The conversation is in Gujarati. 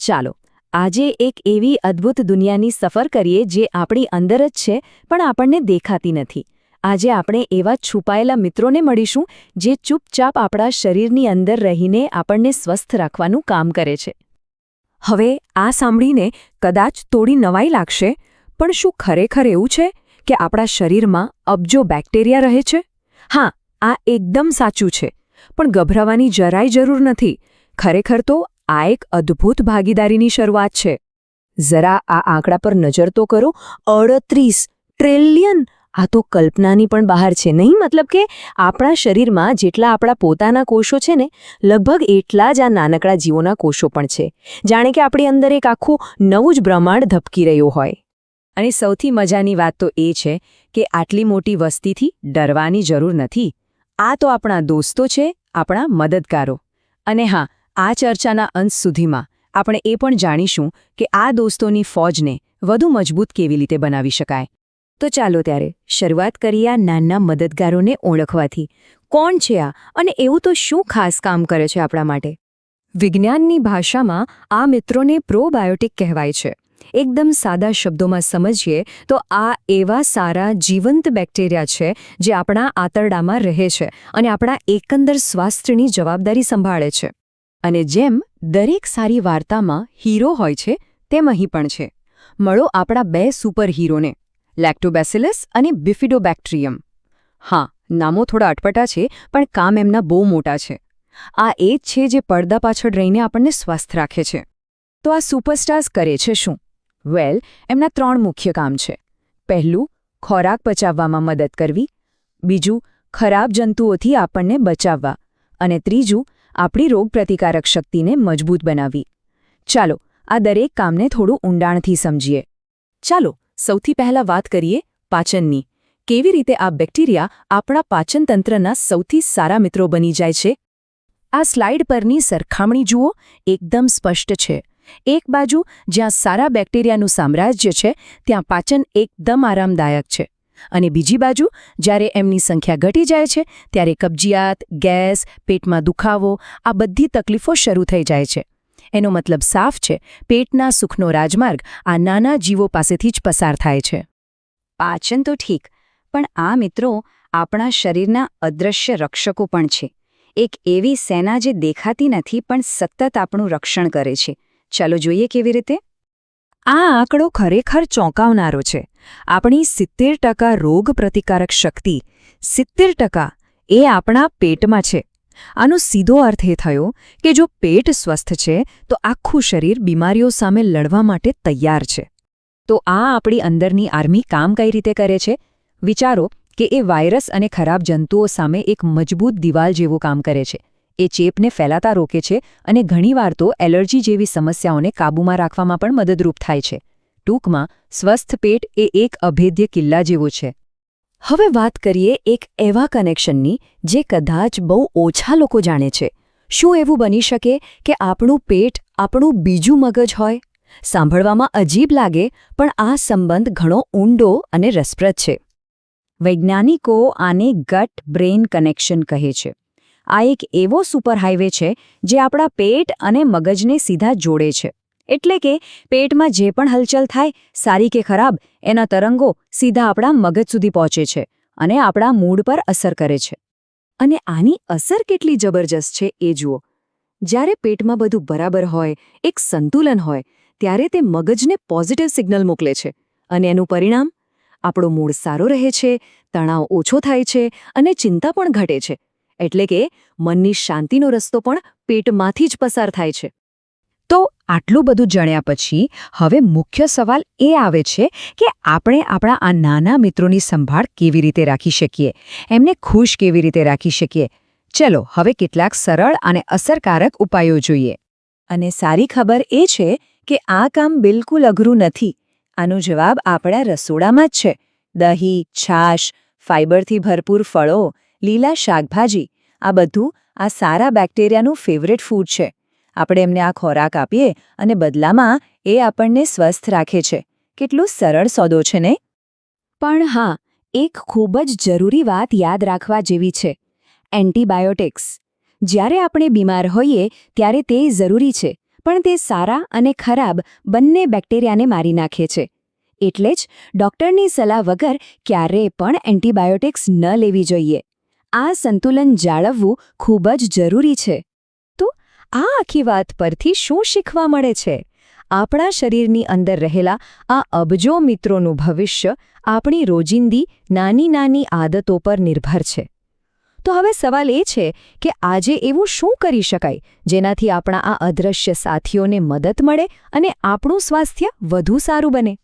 ચાલો આજે એક એવી અદ્ભુત દુનિયાની સફર કરીએ જે આપણી અંદર જ છે પણ આપણને દેખાતી નથી. આજે આપણે એવા છુપાયેલા મિત્રોને મળીશું જે ચૂપચાપ આપણા શરીરની અંદર રહીને આપણને સ્વસ્થ રાખવાનું કામ કરે છે. હવે આ સાંભળીને કદાચ થોડી નવાઈ લાગશે, પણ શું ખરેખર એવું છે કે આપણા શરીરમાં અબજો બેક્ટેરિયા રહે છે? હા, આ એકદમ સાચું છે, પણ ગભરાવાની જરાય જરૂર નથી. ખરેખર તો આ એક અદ્ભુત ભાગીદારીની શરૂઆત છે. જરા આ આંકડા પર નજર તો કરો. 38 ટ્રિલિયન! આ તો કલ્પનાની પણ બહાર છે નહીં? મતલબ કે આપણા શરીરમાં જેટલા આપણા પોતાના કોષો છે ને, લગભગ એટલા જ આ નાનકડા જીવોના કોષો પણ છે. જાણે કે આપણી અંદર એક આખું નવું જ બ્રહ્માંડ ધબકી રહ્યું હોય. અને સૌથી મજાની વાત તો એ છે કે આટલી મોટી વસ્તીથી ડરવાની જરૂર નથી. આ તો આપણા દોસ્તો છે, આપણા મદદગારો. અને હા, આ ચર્ચાના અંત સુધીમાં આપણે એ પણ જાણીશું કે આ દોસ્તોની ફોજને વધુ મજબૂત કેવી રીતે બનાવી શકાય. તો ચાલો ત્યારે શરૂઆત કરીએ આ નાના મદદગારોને ઓળખવાથી. કોણ છે આ, અને એવું તો શું ખાસ કામ કરે છે આપણા માટે? વિજ્ઞાનની ભાષામાં આ મિત્રોને પ્રોબાયોટિક કહેવાય છે. એકદમ સાદા શબ્દોમાં સમજીએ તો આ એવા સારા જીવંત બેક્ટેરિયા છે જે આપણા આંતરડામાં રહે છે અને આપણા એકંદર સ્વાસ્થ્યની જવાબદારી સંભાળે છે. અને જેમ દરેક સારી વાર્તામાં હીરો હોય છે, તેમ અહીં પણ છે. મળો આપણા 2 સુપર હીરોને, લેક્ટોબેસિલસ અને બિફિડોબેક્ટેરિયમ. હા, નામો થોડા અટપટા છે, પણ કામ એમના બહુ મોટા છે. આ એ જ છે જે પડદા પાછળ રહીને આપણને સ્વસ્થ રાખે છે. તો આ સુપરસ્ટાર્સ કરે છે શું? વેલ, એમના 3 મુખ્ય કામ છે. પહેલું, ખોરાક પચાવવામાં મદદ કરવી. બીજું, ખરાબ જંતુઓથી આપણને બચાવવા. અને ત્રીજું, આપણી રોગપ્રતિકારક શક્તિને મજબૂત બનાવવી. ચાલો આ દરેક કામને થોડું ઊંડાણથી સમજીએ. ચાલો સૌથી પહેલા વાત કરીએ પાચનની. કેવી રીતે આ બેક્ટેરિયા આપણા પાચનતંત્રના સૌથી સારા મિત્રો બની જાય છે? આ સ્લાઇડ પરની સરખામણી જુઓ, એકદમ સ્પષ્ટ છે. એક બાજુ જ્યાં સારા બેક્ટેરિયાનું સામ્રાજ્ય છે, ત્યાં પાચન એકદમ આરામદાયક છે. અને બીજી બાજુ જ્યારે એમની સંખ્યા ઘટી જાય છે, ત્યારે કબજિયાત, ગેસ, પેટમાં દુખાવો, આ બધી તકલીફો શરૂ થઈ જાય છે. એનો મતલબ સાફ છે, પેટના સુખનો રાજમાર્ગ આ નાના જીવો પાસેથી જ પસાર થાય છે. પાચન તો ઠીક, પણ આ મિત્રો આપણા શરીરના અદૃશ્ય રક્ષકો પણ છે. એક એવી સેના જે દેખાતી નથી પણ સતત આપણું રક્ષણ કરે છે. ચાલો જોઈએ કેવી રીતે. આ આંકડો ખરેખર ચોંકાવનારો છે. આપણી 70% રોગ પ્રતિકારક શક્તિ, 70% એ આપણા પેટમાં છે. આનો સીધો અર્થ એ થયો કે જો પેટ સ્વસ્થ છે તો આખું શરીર બીમારીઓ સામે લડવા માટે તૈયાર છે. તો આ આપણી અંદરની આર્મી કામ કઈ રીતે કરે છે? વિચારો કે એ વાયરસ અને ખરાબ જંતુઓ સામે એક મજબૂત દિવાલ જેવું કામ કરે છે. એ ચેપને ફેલાતા રોકે છે અને ઘણીવાર તો એલર્જી જેવી સમસ્યાઓને કાબૂમાં રાખવામાં પણ મદદરૂપ થાય છે. ટૂંકમાં, સ્વસ્થ પેટ એ એક અભેદ્ય કિલ્લા જેવું છે. હવે વાત કરીએ એક એવા કનેક્શનની જે કદાચ બહુ ઓછા લોકો જાણે છે. શું એવું બની શકે કે આપણું પેટ આપણું બીજું મગજ હોય? સાંભળવામાં અજીબ લાગે, પણ આ સંબંધ ઘણો ઊંડો અને રસપ્રદ છે. વૈજ્ઞાનિકો આને ગટ બ્રેઇન કનેક્શન કહે છે. આ એક એવો સુપરહાઇવે છે જે આપણા પેટ અને મગજને સીધા જોડે છે. એટલે કે પેટમાં જે પણ હલચલ થાય, સારી કે ખરાબ, એના તરંગો સીધા આપણા મગજ સુધી પહોંચે છે અને આપણા મૂડ પર અસર કરે છે. અને આની અસર કેટલી જબરજસ્ત છે એ જુઓ. જ્યારે પેટમાં બધું બરાબર હોય, એક સંતુલન હોય, ત્યારે તે મગજને પોઝિટિવ સિગ્નલ મોકલે છે. અને એનું પરિણામ? આપણો મૂડ સારો રહે છે, તણાવ ઓછો થાય છે અને ચિંતા પણ ઘટે છે. એટલે કે મનની શાંતિનો રસ્તો પણ પેટમાંથી જ પસાર થાય છે. તો આટલું બધું જાણ્યા પછી હવે મુખ્ય સવાલ એ આવે છે કે આપણે આપણા આ નાના મિત્રોની સંભાળ કેવી રીતે રાખી શકીએ, એમને ખુશ કેવી રીતે રાખી શકીએ. ચલો હવે કેટલાક સરળ અને અસરકારક ઉપાયો જોઈએ. અને સારી ખબર એ છે કે આ કામ બિલકુલ અઘરું નથી. આનો જવાબ આપણા રસોડામાં જ છે. દહીં, છાશ, ફાઇબરથી ભરપૂર ફળો, લીલા શાકભાજી, આ બધું આ સારા બેક્ટેરિયાનું ફેવરેટ ફૂડ છે. આપણે એમને આ ખોરાક આપીએ અને બદલામાં એ આપણને સ્વસ્થ રાખે છે. કેટલું સરળ સોદો છે ને? પણ હા, એક ખૂબ જ જરૂરી વાત યાદ રાખવા જેવી છે. એન્ટીબાયોટિક્સ. જ્યારે આપણે બીમાર હોઈએ ત્યારે તે જરૂરી છે, પણ તે સારા અને ખરાબ બંને બેક્ટેરિયાને મારી નાખે છે. એટલે જ ડૉક્ટરની સલાહ વગર ક્યારેય પણ એન્ટિબાયોટિક્સ ન લેવી જોઈએ. આ સંતુલન જાળવવું ખૂબ જ જરૂરી છે. તો આ આખી વાત પરથી શું શીખવા મળે છે? આપણા શરીરની અંદર રહેલા આ અબજો મિત્રોનું ભવિષ્ય આપણી રોજિંદી નાની નાની આદતો પર નિર્ભર છે. તો હવે સવાલ એ છે કે આજે એવું શું કરી શકાય જેનાથી આપણા આ અદૃશ્ય સાથીઓને મદદ મળે અને આપણું સ્વાસ્થ્ય વધુ સારું બને?